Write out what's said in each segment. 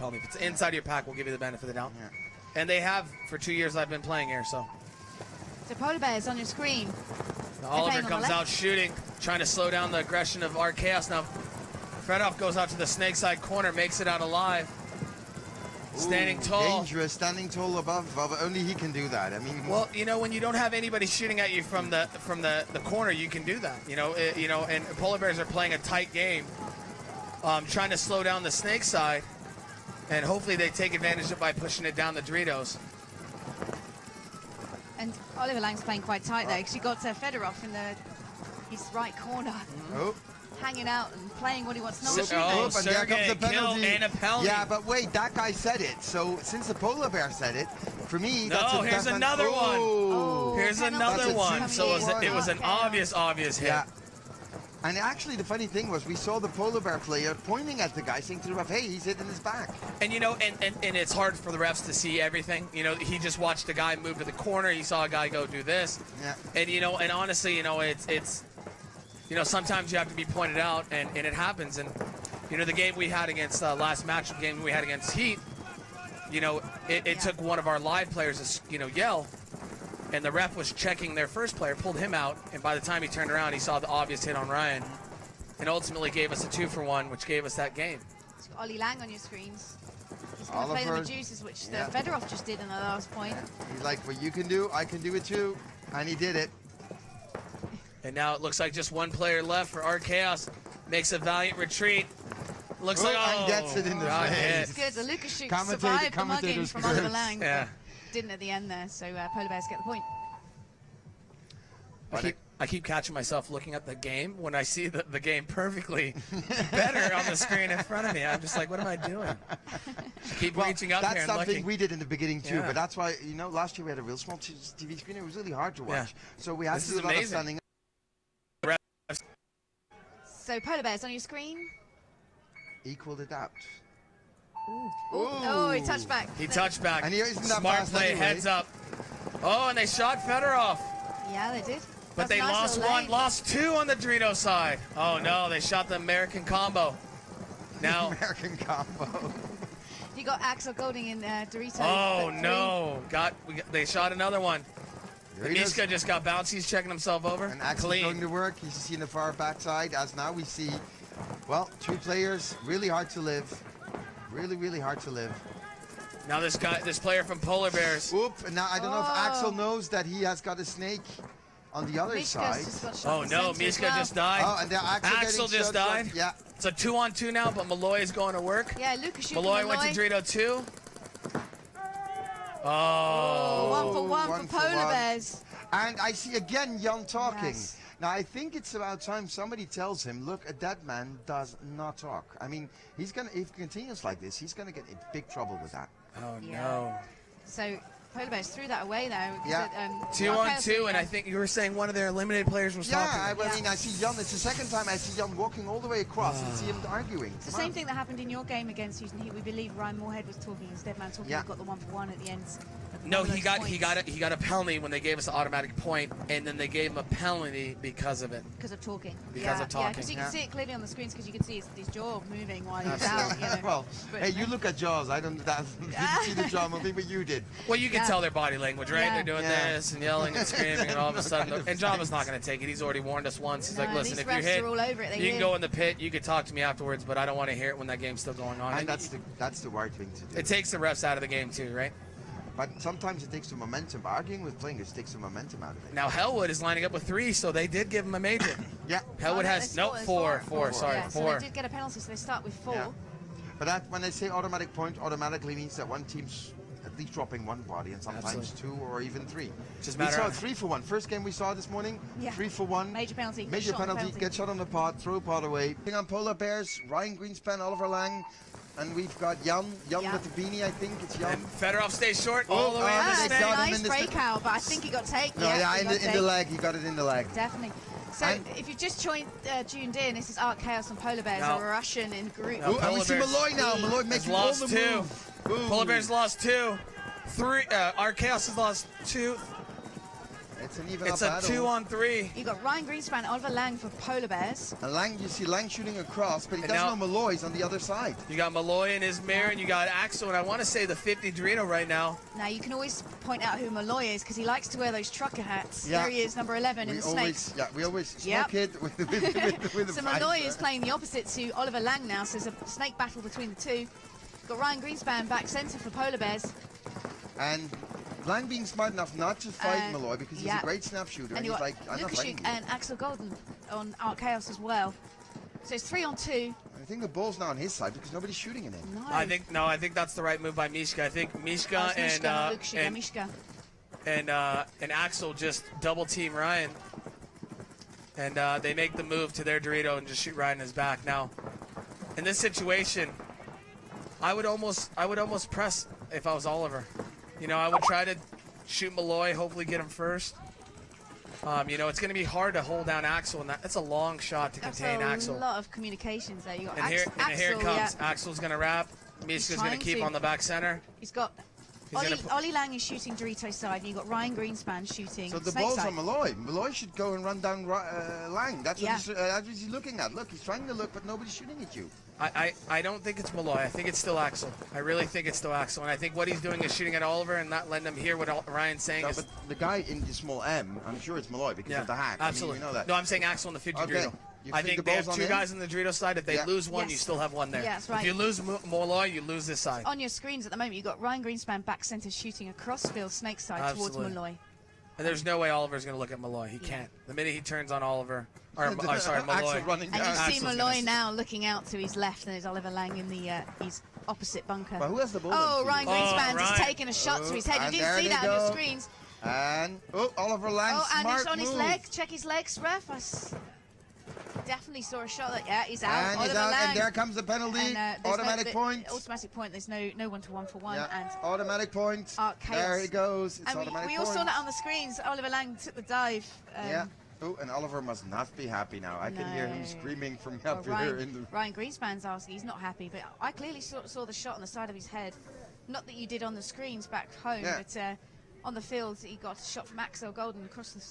penalty. If it's inside your pack, we'll give you the benefit of the doubt. Yeah. And they have for 2 years I've been playing here, so. So Polar Bears on your screen. Now Oliver comes out shooting, trying to slow down the aggression of Archaeos. Now, Fredov goes out to the snake side corner, makes it out alive. Standing tall. Dangerous, standing tall above. Only he can do that. I mean, well, you know, when you don't have anybody shooting at you from the corner, you can do that. You know, and Polar Bears are playing a tight game, trying to slow down the snake side, and hopefully they take advantage of it by pushing it down the Doritos. And Oliver Lang's playing quite tight there because you got Fedorov in his right corner. Hanging out and playing what he wants. Not shooting. And there comes the penalty. And a penalty. Yeah, but wait, that guy said it. So since the Polar Bear said it, for me, that's a here's another one. Oh, here's another one. So it was an obvious hit. Yeah. And actually, the funny thing was, we saw the Polar Bear player pointing at the guy, saying to the ref, "Hey, he's hitting his back." And you know, and it's hard for the refs to see everything. You know, he just watched a guy move to the corner. He saw a guy go do this. Yeah. And you know, and honestly, you know, it's. You know, sometimes you have to be pointed out, and it happens. And, you know, the game we had against, last matchup game we had against Heat, you know, it took one of our live players to, you know, yell. And the ref was checking their first player, pulled him out. And by the time he turned around, he saw the obvious hit on Ryan. And ultimately gave us a 2-for-1, which gave us that game. It's got Ollie Lang on your screens. He's going to play the Meduses, which the Fedorov just did in the last point. He's like, what you can do, I can do it too. And he did it. And now it looks like just one player left for Archaeos. Makes a valiant retreat. Looks like, and gets it in the face. It's good. The Lucas Shoot survived the mugging from Oliver Lang. Yeah. Didn't at the end there, so Polar Bears get the point. I keep catching myself looking at the game when I see the game perfectly better on the screen in front of me. I'm just like, what am I doing? I keep reaching up here and looking. That's something we did in the beginning too, but that's why, you know, last year we had a real small TV screen. It was really hard to watch. So we had to do a lot of standing up. So Polar Bears on your screen. Equal adapt. Ooh. Oh, he touched back. He touched back. And he isn't that smart fast play, anyway. heads up. Oh, and they shot Fedorov. Yeah, they did. But they lost one, lost two on the Dorito side. Oh no, they shot the American combo. Now American combo. You got Axel Golding in Dorito. Oh no, they shot another one. Miska just got bounced. He's checking himself over. And Axel's going to work. He's seen the far backside. As now we see, well, two players, really hard to live. Really, really hard to live. Now this player from Polar Bears. Oop, and now I don't know if Axel knows that he has got a snake on the other side. Oh no, Miska just died. Oh, and Axel just died. Yeah. It's a 2-on-2 now, but Malloy is going to work. Yeah, Lucas Malloy went to Dorito 2. Oh. 1-for-1 for Polar Bears. And I see again Jan talking. Yes. Now I think it's about time somebody tells him, look, a dead man does not talk. I mean, if he continues like this, he's gonna get in big trouble with that. Oh no. So Polar Bears threw that away though. Yeah. 2-on-2, and I think you were saying one of their eliminated players was talking. I mean, I see Jan. It's the second time I see Jan walking all the way across and see him arguing. It's the same thing that happened in your game against Houston Heat. We believe Ryan Moorhead was talking, and Deadman talking. He got the 1-for-1 at the end. No, he got a penalty when they gave us the automatic point, and then they gave him a penalty because of it. Because of talking. Because of talking. Yeah, because you can see it clearly on the screens because you can see his jaw moving while he's out. You know. Well, hey, you look at Jaws. I didn't see the jaw moving, but you did. Well, you can tell their body language, right? They're doing this and yelling and screaming, and all of a sudden, and Java's not going to take it. He's already warned us once. He's like, listen, if you're hit, you can go in the pit. You can talk to me afterwards, but I don't want to hear it when that game's still going on. And that's the right thing to do. It takes the refs out of the game too, right? But sometimes it takes the momentum. Arguing with players takes the momentum out of it. Now Hellwood is lining up with 3, so they did give him a major. Yeah. Hellwood has four. Sorry, yeah, 4. So they did get a penalty, so they start with 4. Yeah. But when they say automatic point, automatically means that one team's at least dropping one body, and sometimes 2 or even 3. Just we saw 3-for-1. First game we saw this morning. 3-for-1. Major penalty. Major penalty. Get shot on the pot. Throw pot away. On Polar Bears, Ryan Greenspan, Oliver Lang. And we've got Jan with the beanie, I think. It's Jan. And Fedorov stays short all the way in the snake. Nice breakout, but I think he got taken. No, in the leg. He got it in the leg. Definitely. So if you just tuned in, this is Art Chaos and Polar Bears are Russian in group. And we see Malloy now. Malloy making all the moves. Polar Bears lost 2. 3. Art Chaos has lost 2. It's an even It's up a battle. 2-on-3. You got Ryan Greenspan, Oliver Lang for Polar Bears. And Lang, you see Lang shooting across, but he And doesn't now- know Malloy's on the other side. You got Malloy in his mirror, and you got Axel, and I want to say the 50 Dorito right now. Now, you can always point out who Malloy is because he likes to wear those trucker hats. Yeah. There he is, number 11 in the Snakes. We always small Yep. kid with the So Malloy is playing the opposite to Oliver Lang now, so there's a snake battle between the two. Got Ryan Greenspan back centre for Polar Bears. And Lang being smart enough not to fight Malloy because he's yeah. a great snap shooter. And And you he's got like, I'm not fighting Lukashuk you. and Axel Golden on Art Chaos as well. So it's 3-on-2. I think the ball's not on his side because nobody's shooting at him. No. I think that's the right move by Mishka. I think Mishka It's Mishka, not Lukashuk, Mishka. and Axel just double team Ryan, and they make the move to their Dorito and just shoot Ryan in his back. Now, in this situation, I would almost press if I was Oliver. You know, I would try to shoot Malloy, hopefully get him first. You know, it's going to be hard to hold down Axel, and that's a long shot to contain Axel. A lot of communications there. You got And here it comes. Yeah. Axel's going to wrap. Mishka's going trying to keep to. on the back center. He's got Ollie Lang is shooting Dorito side, and you've got Ryan Greenspan shooting So the Snake ball's side. on Malloy. Malloy should go and run down Lang. That's Yeah. what he's looking at. Look, he's trying to look, but nobody's shooting at you. I don't think it's Malloy. I think it's still Axel. I really think it's still Axel. And I think what he's doing is shooting at Oliver and not letting him hear what Ryan's saying. No, is, but the guy in the small M, I'm sure it's Malloy because of the hack. absolutely. I mean, you know that. No, I'm saying Axel on the 50 Okay. Dorito. You I think think the they have ball's two on him? guys on the Dorito side. If they Yeah. lose one, Yes. you still have one there. Yeah, that's right. If you lose Malloy, you lose this side. On your screens at the moment, you've got Ryan Greenspan back centre shooting across field Snake side towards Absolutely. Malloy. And there's no way Oliver's going to look at Malloy. He can't. The minute he turns on Oliver, or sorry, Axel Malloy. running And you down. see Axel's Malloy gonna- now looking out to his left, and there's Oliver Lang in the his opposite bunker. But who has the ball? Oh, then, Ryan Phoebe? Greenspan's just Ryan. taking a shot to his head. And You there didn't see they that on your go. screens. And Oliver Lang, Oh, and smart it's on his move. leg. Check his legs, ref. Definitely saw a shot. Yeah, he's out. And he's Oliver out, Lang. and there comes the penalty. And, there's automatic point. Automatic point. There's no 1-to-1-for-1. Yeah. And Automatic point. Chaos. There he goes. It's and automatic we point. all saw that on the screens. Oliver Lang took the dive. Yeah. Oh, and Oliver must not be happy now. I can hear him No. screaming from Well, up here in the. Ryan Greenspan's asking. He's not happy, but I clearly saw the shot on the side of his head. Not that you did on the screens back home, Yeah. but on the field he got a shot from Axel Golden across the.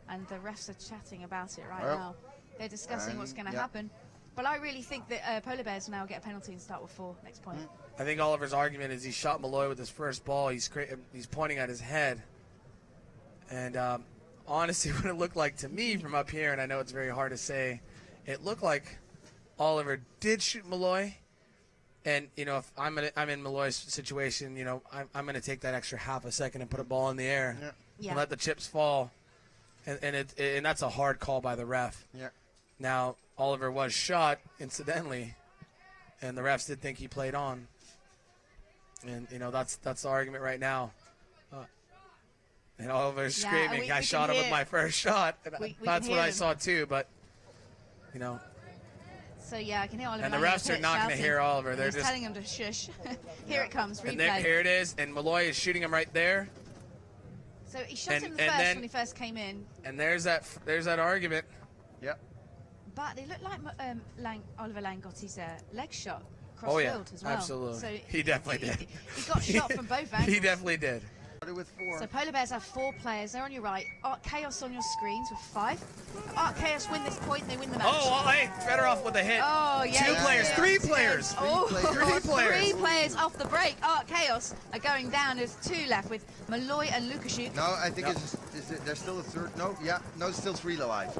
And the refs are chatting about it right Well, now. They're discussing what's going to yeah. happen. But I really think that Polar Bears will now get a penalty and start with 4 next point. I think Oliver's argument is he shot Malloy with his first ball. He's pointing at his head. And honestly, what it looked like to me from up here, and I know it's very hard to say, it looked like Oliver did shoot Malloy. And, you know, if I'm in Malloy's situation, you know, I'm going to take that extra half a second and put a ball in the air Yeah. and let the chips fall. And that's a hard call by the ref. Yeah. Now, Oliver was shot, incidentally, and the refs did think he played on. And, you know, that's the argument right now. And Oliver's Yeah, screaming, I we shot can him with hear- my first shot. And we that's can what hear I him. saw, too. But, you know, So yeah, I can hear Oliver. and the Lang refs are not going to shouting. hear Oliver. They're He's just telling him to shush. Here it comes, and there, replay. here it is. And Malloy is shooting him right there. So he shot And- him and first then- when he first came in, And there's that argument. Yeah. but it looked like Oliver Lang got his leg shot cross Oh, yeah, field as well. absolutely. So He definitely did. He got shot from both angles. He definitely did. Started with 4. So Polar Bears have 4 players. They're on your right. Art Chaos on your screens with 5. Art Chaos win this point, they win the match. Oh, hey, Fedorov with a hit. Oh, yeah. 2 players, yeah. 3 players. Oh, players. 3 players. 3 players off the break. Art Chaos are going down. There's 2 left with Malloy and Lukashuk. No, I think No. there's still a third. No, still 3 alive. It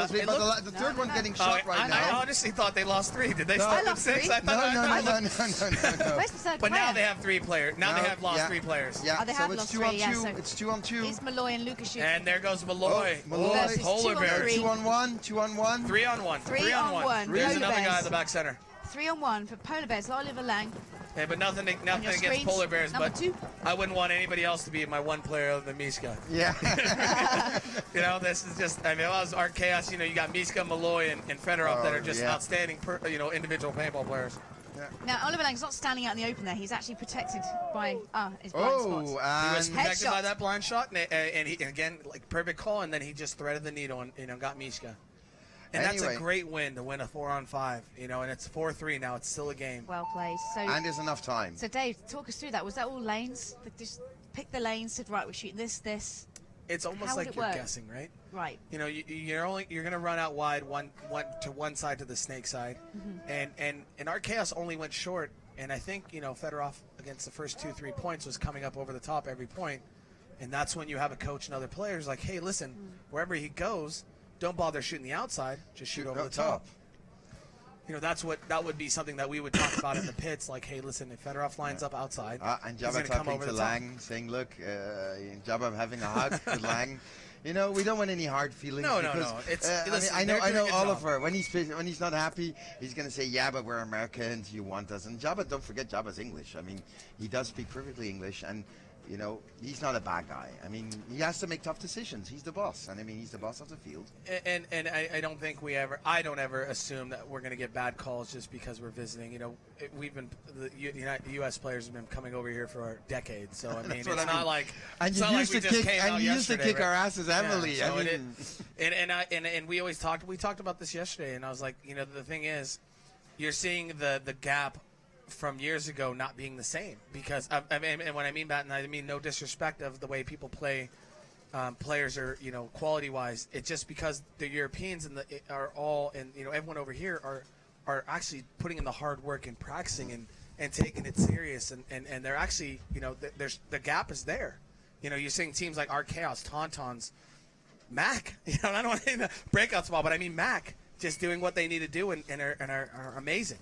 Still 3, but the third No, one no. getting Oh, shot right I now. honestly thought they lost 3. Did they No. start I with lost 6? 3. I thought No. Where's the third But now player? they have 3 players. Now they No, have lost yeah. 3 players. Yeah, Oh, they so have it's lost 2 3, on yeah, 2. so It's 2 on 2. It's Malloy and Lukashuk. And there goes Malloy. Malloy. Versus Polar 2 on Bears. 3. 2 on 1. 2 on 1. 3 on 1. 3 3 on on 1. one. There's Polar another guy Bears. at the back center. 3 on 1 for Polar Bears. Oliver Lang. Hey, but nothing On your against screens, Polar Bears, number but 2. I wouldn't want anybody else to be my one player other than Mishka. Yeah. You know, this is just, I mean, if I was Art Chaos, you know, you got Mishka, Malloy, and Fedorov that are just yeah. outstanding, individual paintball players. Now, Oliver Lang's not standing out in the open there. He's actually protected by his blind spots. He was And protected by Headshot. that blind shot, and he, again, like, perfect call, and then he just threaded the needle and, got Mishka. And that's Anyway. a great win to win a 4-on-5, and it's 4-3 now. It's still a game. Well played. So, and there's enough time. so Dave, talk us through that. Was that all lanes? Just pick the lanes, said, right, we're shooting this. it's almost How would like it you're work? guessing, right? Right. You know, you're gonna run out wide one to one side to the snake side, and our chaos only went short. And I think Fedorov against the first 2-3 points was coming up over the top every point, and that's when you have a coach and other players like, hey, listen, wherever he goes, don't bother shooting the outside, just shoot over the top. That would be something that we would talk about in the pits. Like, hey, listen, if Fedorov lines up outside, and he's Jabba gonna come talking over to the top. Lang, saying, look, Jabba having a hug with Lang. We don't want any hard feelings. No. Because, Listen, I know they're doing a job. Oliver. When he's not happy, he's gonna say, yeah, but we're Americans. You want us. And Jabba, don't forget, Jabba's English. I mean, he does speak perfectly English, and he's not a bad guy. I mean, he has to make tough decisions. He's the boss, and I mean, he's the boss of the field. And I don't think I don't ever assume that we're going to get bad calls just because we're visiting. The U.S. players have been coming over here for decades, so I mean, it's not like and you used to kick our asses, Emily. Yeah, so I mean, and we always talked about this yesterday, and I was like, the thing is, you're seeing the gap from years ago not being the same, because and when I mean that, and I mean no disrespect of the way people play, players are quality wise, it's just because the Europeans are all, and everyone over here are actually putting in the hard work and practicing and taking it serious, and they're actually there's the gap is there. You're seeing teams like our Chaos, Tauntauns, Mac. I don't want to breakout spot, but I mean Mac just doing what they need to do and are amazing.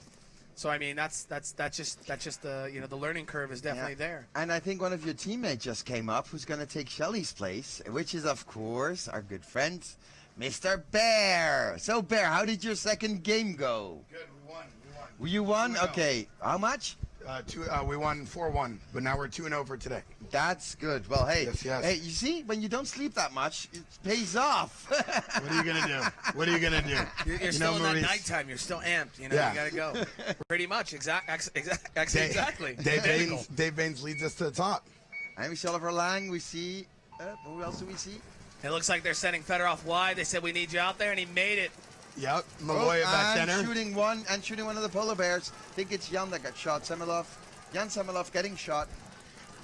So I mean that's just the the learning curve is definitely there. And I think one of your teammates just came up who's going to take Shelly's place, which is of course our good friend, Mr. Bear. So Bear, how did your second game go? Good, we won. You won? Okay. How much? We won 4-1, but now we're 2-0 for today. That's good. Well, hey, Yes. hey, you see, when you don't sleep that much, it pays off. What are you gonna do? You're still in that nighttime. You're still amped. You gotta go. Pretty much. Exactly. Dave Baines leads us to the top. And we see Oliver Lang. We see who else do we see? It looks like they're sending Fedorov wide. They said we need you out there, and he made it. Yep, Maloya back center. Shooting one of the polar bears. I think it's Jan that got shot. Jan Semilov getting shot.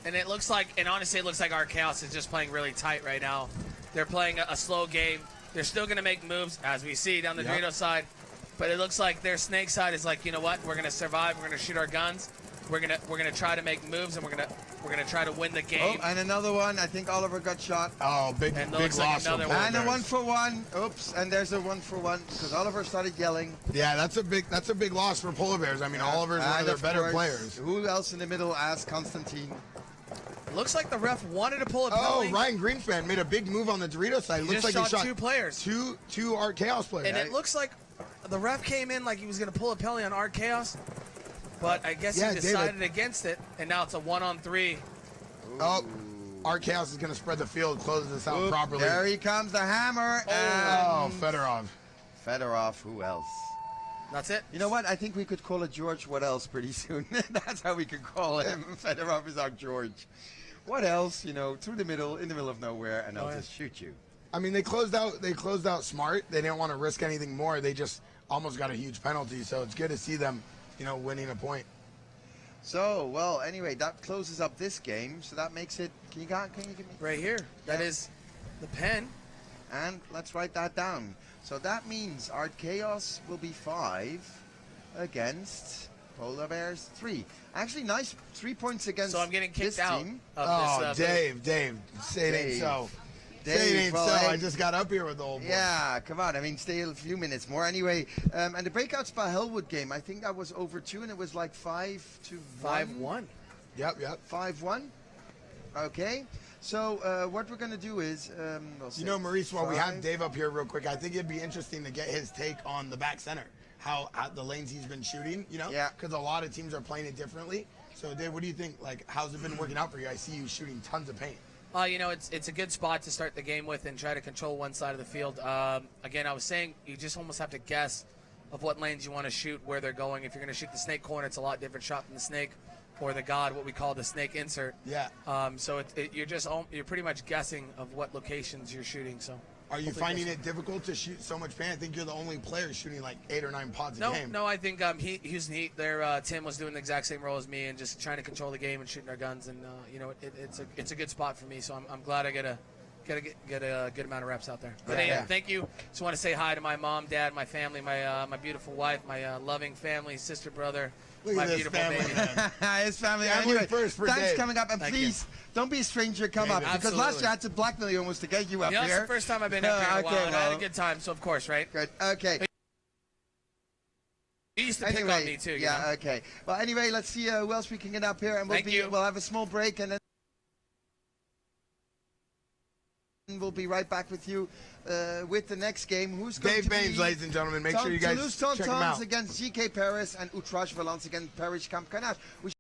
And honestly, it looks like our Chaos is just playing really tight right now. They're playing a slow game. They're still going to make moves, as we see down the Dorito side. But it looks like their snake side is like, you know what? We're going to survive. We're going to shoot our guns. We're gonna try to make moves, and we're gonna try to win the game. Oh, and another one. I think Oliver got shot. Oh, big looks like loss. another one. And a 1-for-1. Oops, and there's a 1-for-1 because Oliver started yelling. Yeah, that's a big loss for Polar Bears. I mean, Oliver's one of their better players. Who else in the middle? Asked Constantine. Looks like the ref wanted to pull a penalty. Oh, Ryan Greenspan made a big move on the Dorito side. It looks like he shot two players. Two Art Chaos players. And it looks like the ref came in like he was going to pull a penalty on Art Chaos. But I guess he decided against it, and now it's a 1-on-3. Oh, Art Chaos is going to spread the field, closes this out properly. There he comes, the hammer. Oh, Fedorov. Fedorov, who else? That's it. You know what? I think we could call it George What Else pretty soon. That's how we could call him. Fedorov is our George. What else? Through the middle, in the middle of nowhere, and I'll just shoot you. I mean, they closed out smart. They didn't want to risk anything more. They just almost got a huge penalty, so it's good to see them winning a point. So, well, anyway, that closes up this game. So that makes it. Can you give me right here? That is the pen. And let's write that down. So that means Art Chaos will be 5 against Polar Bears 3. Actually, nice 3 points against. So I'm getting kicked out team. of this. Dave, say it ain't so. Say it ain't so. I just got up here with the old boy. Yeah, come on. I mean, stay a few minutes more. Anyway, and the breakout spot Hellwood game, I think that was over 2, and it was like 5-1. 5-1. Yep. 5-1. Okay. So what we're going to do is... Maurice, while we have Dave up here real quick, I think it'd be interesting to get his take on the back center. How the lanes he's been shooting, Yeah. Because a lot of teams are playing it differently. So, Dave, what do you think? Like, how's it been working out for you? I see you shooting tons of paint. It's a good spot to start the game with and try to control one side of the field. Again, I was saying you just almost have to guess of what lanes you want to shoot, where they're going. If you're going to shoot the snake corner, it's a lot different shot than the snake or the god, what we call the snake insert. Yeah. So you're pretty much guessing of what locations you're shooting. So. Are you finding it difficult to shoot so much paint? I think you're the only player shooting like 8 or 9 pods a game. No, I think Houston Heat. Tim was doing the exact same role as me and just trying to control the game and shooting our guns. And it's a good spot for me. So I'm glad I get get a good amount of reps out there. But Yeah. thank you. Just want to say hi to my mom, dad, my family, my beautiful wife, my loving family, sister, brother, Look my at this beautiful family, baby. man. His family. Family Anyway, first for thanks Dave. coming up, and Thank please don't be a stranger. Come up because last Absolutely. year I had to blackmail you almost to get you up You know, here. it's the first time I've been up here in a while, Okay, and I had a well, good time. So of course, right? good. Okay. You used to pick on me too. You know? Okay. Well, anyway, let's see who else we can get up here, and Thank you. we'll have a small break, and then we'll be right back with you with the next game. Who's going Dave to Baines, be ladies and gentlemen. Make sure you guys Toulouse check him Tauntauns out. against GK Paris and Outrage Valence against Paris Camp Canage.